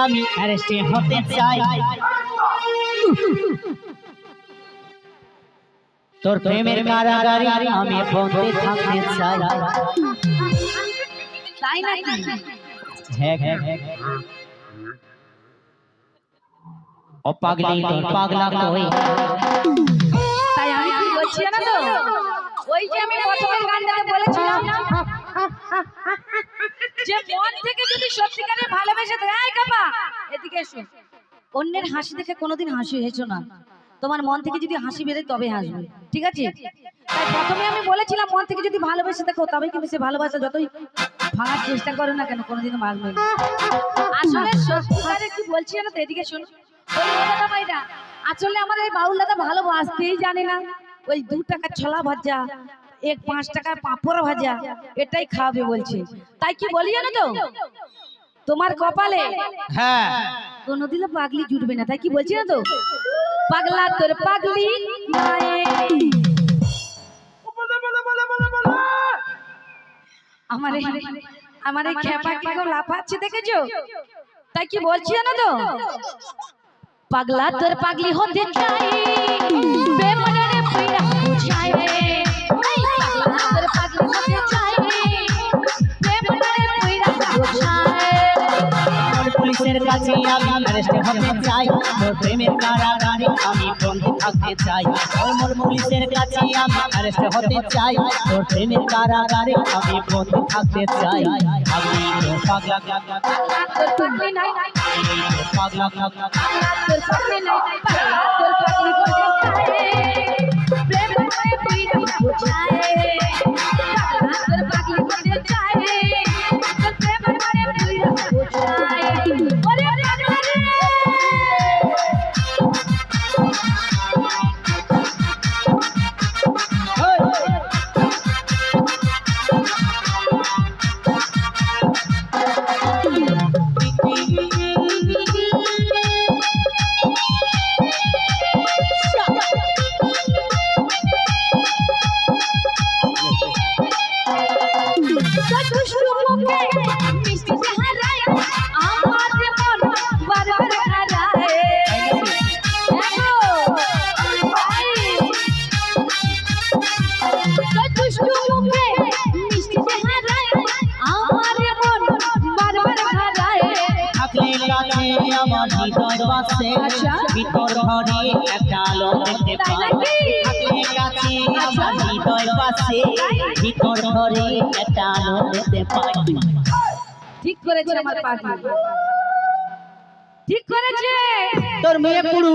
আমি অ্যারেস্টে হতে চাই তোর প্রেমের কারাগারে আমি বন্দী থাকতে চাই তাই নাকি? হ্যাঁ হ্যাঁ ও পাগলি তোর পাগলা কই তাই আমি কি বলছি না তো, ওই যে আমি প্রথমে গানটাতে বলেছিলাম যে মন থেকে যদি সত্যিকারের ভালোবেসে থাকে, এই কাপা এদিকে এসো, অন্যের হাসি দেখে কোনোদিন হাসি হেসো না, তোমার মন থেকে যদি হাসি বেরোয় তবে হাসবে, ঠিক আছে? তাই প্রথমে আমি বলেছিলাম মন থেকে যদি ভালোবেসে দেখো তবে কিন্তু সে ভালোবাসা যতই ভাঙার চেষ্টা করো না কেন কোনোদিনও ভাঙবে না। আসলে সত্যিকারে কি বলছি না তো, এদিকে শোনো, ওই দাদা ভাইরা আসলে আমার এই বাউল দাদা ভালোবাসতেই জানে না, ওই 2 টাকার ছোলা ভাজা 5 টাকার পাঁপড় ভাজা এটাই খাওয়াবে বলছে। তাই কি বলি জানো তো, তোমার কপালে হ্যাঁ কোনোদিনও পাগলি জুটবে না, তাই কি বলছি না তো, পাগলা তোর পাগলি নয়। আমার এই খেপা কি কেউ লাফাচ্ছে দেখেছো? তাই কি বলছি জানো তো, পাগলা তোর পাগলি হতে চাই বেমনে পীড়া বুঝাই রে, পাগলা তোর পাগলি হতে চাই বেমনে পীড়া বুঝাই। পুলিশের কাছে আমি অ্যারেস্ট হতে চাই তোর প্রেমের কারাগারে আমি বন্দী থাকতে চাই মোর পুলিশের কাছে আমি অ্যারেস্ট হতে চাই তোর প্রেমের কারাগারে আমি বন্দী থাকতে চাই আমি তোর পাগলা তোর পাগলি নাই, পাগলা তোর পাগলি নাই, তোর পাগলি হতে চাই বেমনে পীড়া বুঝাই, পাগলা তোর পাগলি হতে চাই তোর বেমনে পীড়া বুঝাই। ওরে পাগলা রে আমার হৃদয় বাসে ভিতর ঘরে একটা আলো দেখতে পাই কাছে আমার হৃদয় বাসে ভিতর ঘরে একটা আলো দেখতে পাই। ঠিক করেছে আমার পাগলি, ঠিক করেছে। তোর মেয়ে পুরু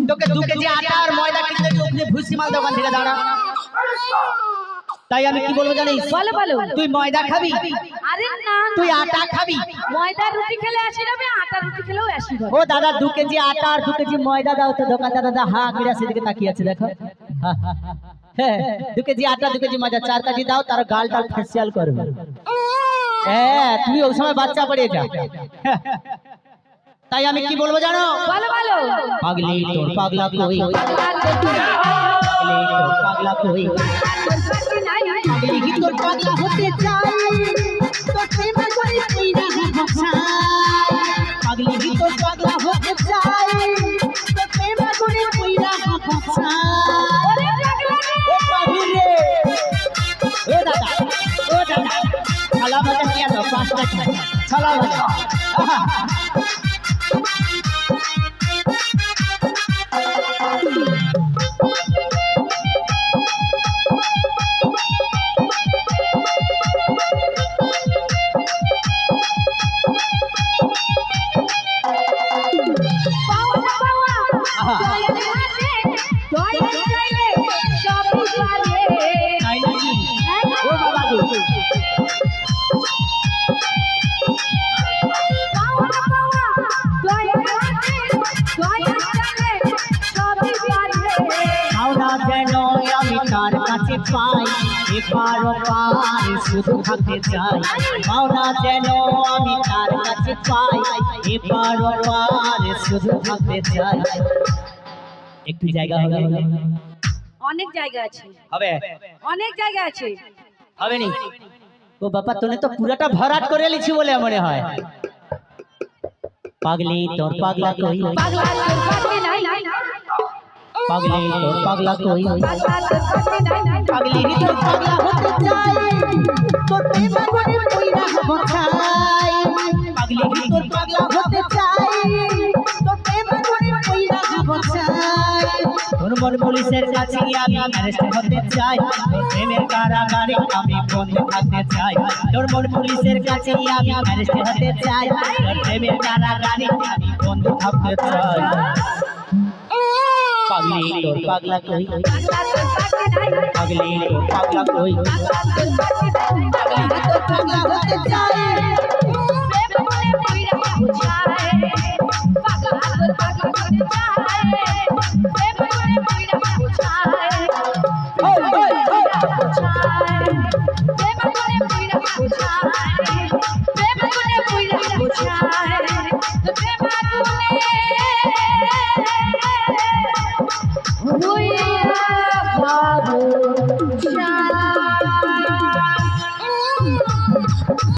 তোকে 2 কেজি আটা আর ময়দা কিনে দিতে ওখানে ভুসি মাল দোকান থেকে দাঁড়া, তাই আমি কি বলবো জানিস? বলো বলো। তুই ময়দা খাবি? আরে না তুই আটা খাবি? ময়দা রুটি খেলে আসি যাবে, আটা রুটি খেলেও আসি যাবে। ও দাদা 2 কেজি আটা আর 2 কেজি ময়দা দাও তো। দোকানদার দাদা হ্যাঁ কিরা সেদিকে তাকিয়ে আছে দেখো। হ্যাঁ 2 কেজি আটা 2 কেজি ময়দা 4 কেজি দাও, তার গালটা ফেসিয়াল করবে। হ্যাঁ তুই ওই সময় বাচ্চা পড়ে যা। তাই আমি কি বলবো জানো? বলো বলো। পাগলি তোর পাগলা কই, পাগলি তোর পাগলা কই, পাগলি কি তোর পাগলা হতে চাই তোর প্রেমে করে পীড়া ভাষায়, পাগলি কি তোর পাগলা হতে চাই তোর প্রেমে করে পীড়া ভাষায়। ও পাগলি রে ও দাদা ছালা ভাজা কি আনো 5 টাকা ছালা ভাজা। পাই এপার ওপার শুধু থাকতে চাই, মাওনা যেন আমি তার কাছে পাই এপার ওপার শুধু থাকতে চাই। একটু জায়গা হবে? অনেক জায়গা আছে, হবে অনেক জায়গা আছে, হবে নি? ও বাবা তোনে তো পুরাটা ভরাট করে লিছি বলে মনে হয়। পাগলি তোর পাগলা কই পাগলা তোর পাগলি নাই পাগলি তোর পাগলা কই পাগলা তোর পাগলি নাই পাগলি তোর পাগলা হতে চাই তোর প্রেম করে কইরা বছাই পাগলি তোর পাগলা হতে চাই তোর প্রেম করে কইরা বছাই তোর মন পুলিশের কাছে আমি অ্যারেস্ট হতে চাই তোর প্রেমের কারাগারে আমি বন্দি থাকতে চাই তোর মন পুলিশের কাছে আমি অ্যারেস্ট হতে চাই তোর প্রেমের কারাগারে আমি বন্দি থাকতে চাই পাগলি তোর পাগলা কই পাগলা তোর পাগলি নাই পাগলি তোর পাগলা কই পাগলা তোর পাগলি নাই পাগলি তোর পাগলা হতে চাই প্রেম করে কইরা বুঝায় পাগলা তোর পাগলা হতে চায় প্রেম করে কইরা বুঝায় ওই ওই ওই প্রেম করে কইরা বুঝায় প্রেম করে কইরা বুঝায় তো প্রেম করে